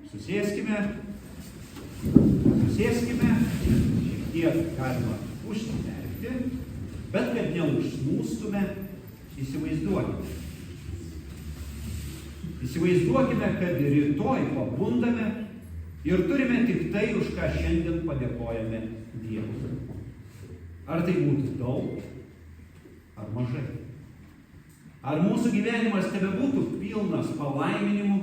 Susėskime, šiek tiek galima užsimerkti, bet kad neužsnūstume, įsivaizduokime. Įsivaizduokime, kad rytoj pabundame ir turime tik tai, už ką šiandien padėkojame Dievui. Ar tai būtų daug, ar mažai? Ar mūsų gyvenimas tebebūtų pilnas palaiminimų,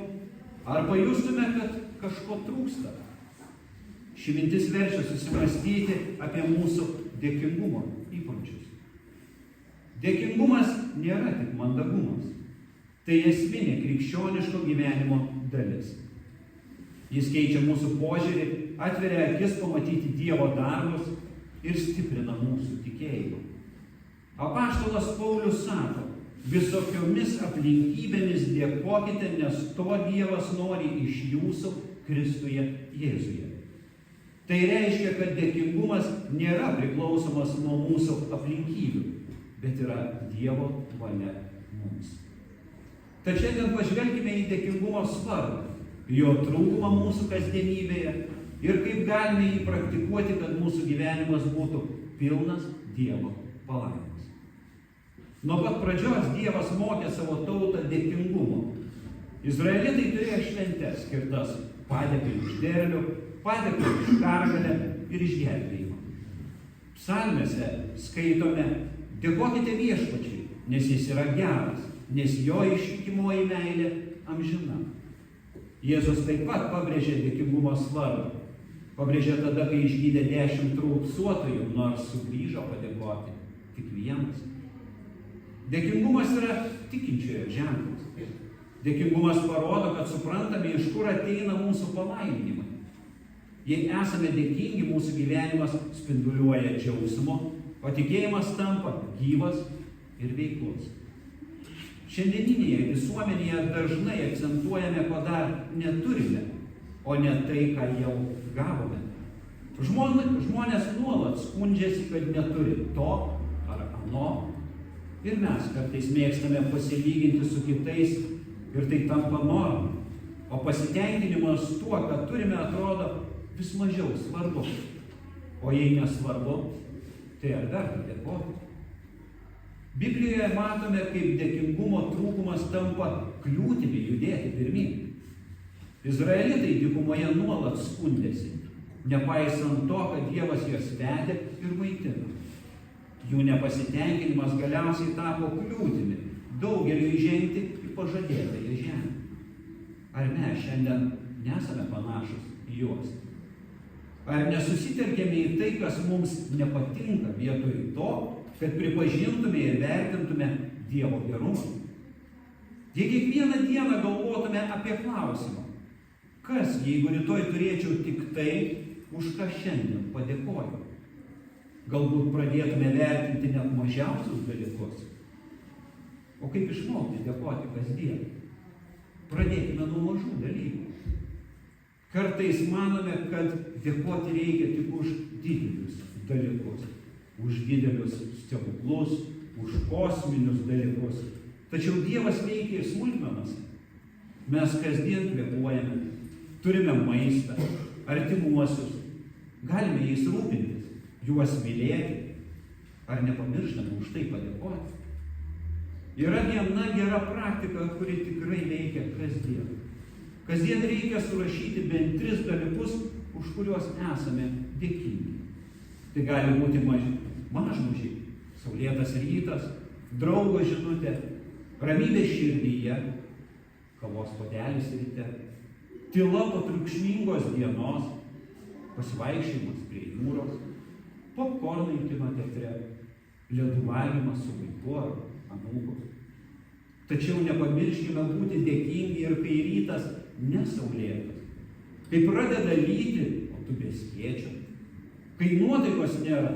ar pajustume, kad kažko trūksta? Ši mintis verčia susimastyti apie mūsų dėkingumo įpročius. Dėkingumas nėra tik mandagumas. Tai esminė krikščioniško gyvenimo dalis. Jis keičia mūsų požiūrį, atveria akis pamatyti Dievo darbus ir stiprina mūsų tikėjimą. Apaštalas Paulius sako, visokiomis aplinkybėmis dėkokite, nes to Dievas nori iš jūsų Kristuje Jėzuje. Tai reiškia, kad dėkingumas nėra priklausomas nuo mūsų aplinkybių, bet yra Dievo valia mums. Tad šiandien pažvelgime į dėkingumo svarbą, jo trūkumą mūsų kasdienybėje ir kaip galime jį praktikuoti, kad mūsų gyvenimas būtų pilnas Dievo palaimos. Nuo pat pradžios Dievas mokė savo tautą dėkingumo. Izraelitai turėjo šventes skirtas padėkai už derlių, padėkai už pergalę ir išgelbėjimą. Psalmėse skaitome, dėkokite Viešpačiui, nes jis yra geras, nes jo ištikimoji meilė amžina. Jėzus taip pat pabrėžė dėkingumo svarbą. Pabrėžė tada, kai išgydė 10 raupsuotojų, nors sugrįžo padėkoti tik vienas. Dėkingumas yra tikinčiojo ženklas. Dėkingumas parodo, kad suprantame, iš kur ateina mūsų palaiminimai. Jei esame dėkingi, mūsų gyvenimas spinduliuoja džiaugsmo, o tikėjimas tampa gyvas ir veiklus. Šiandieninėje visuomenėje dažnai akcentuojame, ko dar neturime, o ne tai, ką jau gavome. Žmonės nuolat skundžiasi, kad neturi to ar ano, ir mes kartais mėgstame pasilyginti su kitais ir tai tampa norma, o pasitenkinimas tuo, kad turime, atrodo vis mažiau svarbu. O jei nesvarbu, tai ar verta dėkoti? Biblijoje matome, kaip dėkingumo trūkumas tampa kliūtimi judėti pirmyn. Izraelitai dykumoje nuolat skundėsi, nepaisant to, kad Dievas juos vedė ir maitino. Jų nepasitenkinimas galiausiai tapo kliūtimi daugeliui įžengti į pažadėtąją žemę. Ar mes šiandien nesame panašus į juos? Ar nesusitelkėme į tai, kas mums nepatinka, vietoj to, kad pripažintume ir vertintume Dievo gerumą? Jei kiekvieną dieną galvotume apie klausimą, kas, jeigu rytoj turėčiau tik tai, už ką šiandien padėkoju? Galbūt pradėtume vertinti net mažiausius dalykus. O kaip išmokti dėkoti kasdien? Pradėkime nuo mažų dalykų. Kartais manome, kad dėkoti reikia tik už didelius dalykus, už didelius stebuklus, už kosminius dalykus. Tačiau Dievas veikia ir smulkmenose. Mes kasdien kvėpuojame, turime maistą, artimuosius, galime jais rūpintis, juos mylėti. Ar nepamirštame už tai padėkoti? Yra viena gera praktika, kuri tikrai veikia kasdien. Kasdien reikia surašyti bent 3 dalykus, už kuriuos esame dėkingi. Tai gali būti mažmožiai, saulėtas rytas, draugo žinutė, ramybė širdyje, kavos puodelis ryte, tyla po triukšmingos dienos, pasivaikščiojimas prie jūros, popkornai kino teatre, ledų valgymas su vaiku ar anūku. Tačiau nepamirškime būti dėkingi ir kai rytas nesaulėtas, kai pradeda lyti, o tu be skėčio, kai nuotaikos nėra,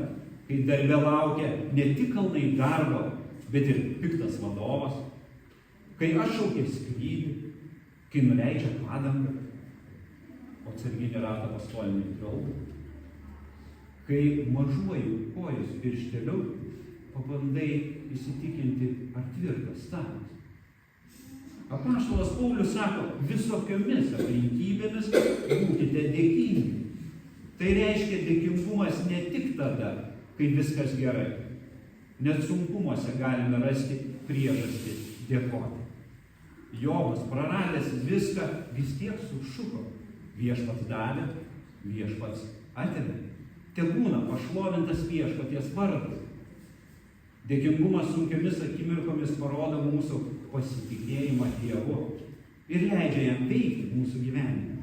kai darbe laukia ne tik kalnai darbo, bet ir piktas vadovas, kai atšaukia skrydį, kai nuleidžia padangą, o atsarginį ratą paskolinį draugą, kai mažuoju kojos piršteliu pabandai įsitikinti, ar tvirtas stalas. Apaštalas Paulius sako, visokiomis aplinkybėmis būkite dėkingi. Tai reiškia dėkingumas ne tik tada, kai viskas gerai. Net sunkumuose galime rasti priežastį dėkoti. Jobas, praradęs viską, vis tiek sušuko. Viešpats davė, viešpats atėmė. Tebūna pašlovintas viešpaties vardas. Dėkingumas sunkiomis akimirkomis parodo mūsų pasitikėjimą Dievu ir leidžia jam veikti mūsų gyvenime.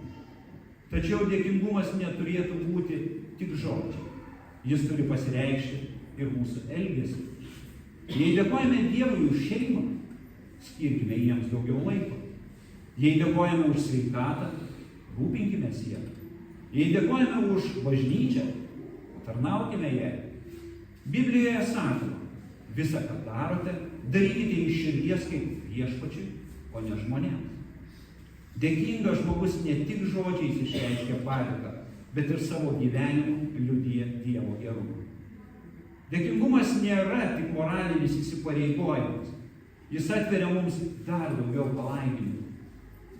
Tačiau dėkingumas neturėtų būti tik žodžiai. Jis turi pasireikšti ir mūsų elgesiu. Jei dėkojame Dievui už šeimą, skirkime jiems daugiau laiko. Jei dėkojame už sveikatą, rūpinkime ją. Jei dėkojame už bažnyčią, tarnaukime jai. Biblijoje sakoma, visą, ką darote, darykite iš širdies kaip viešpačiui, o ne žmonėms. Dėkingas žmogus ne tik žodžiais išreiškia padėką, bet ir savo gyvenimu liudija Dievo gerumą. Dėkingumas nėra tik moralinis įsipareigojimas. Jis atveria mums dar daugiau palaiminimų.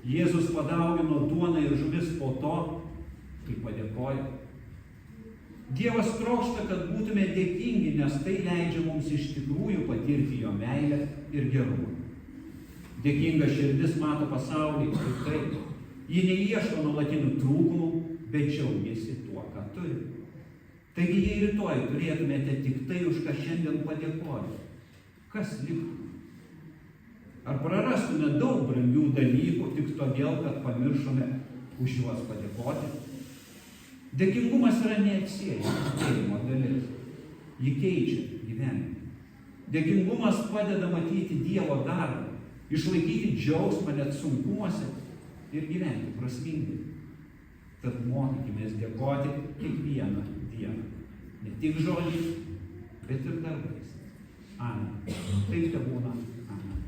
Jėzus padaugino duoną ir žuvis po to, kai padėkojo. Dievas trokšta, kad būtume dėkingi, nes tai leidžia mums iš tikrųjų patirti jo meilę ir gerumą. Dėkinga širdis mato pasaulį kitaip. Ji neieško nuolatinių trūkumų, bet džiaugiasi tuo, ką turi. Taigi, jei rytoj turėtumėte tik tai, už ką šiandien padėkoti, kas liktų? Ar prarastume daug brangių dalykų tik todėl, kad pamiršome už juos padėkoti? Dėkingumas yra neatsiejama tikėjimo dalis. Ji keičia gyvenimą. Dėkingumas padeda matyti Dievo darbą, išlaikyti džiaugsmą net sunkumuose ir gyventi prasmingai. Tad mokykimės dėkoti kiekvieną dieną. Ne tik žodžiais, bet ir darbais. Amen. Taip tebūna.